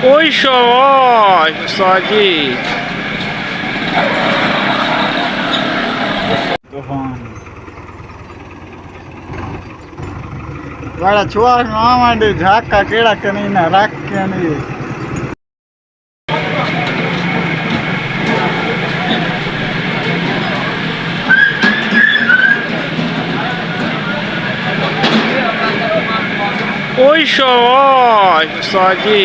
Oi, show, pessoal aqui. વાળા છુઆ ના માંડે ઝાકા કેળા કની ના રાખે નહીં Oi, show, pessoal aqui.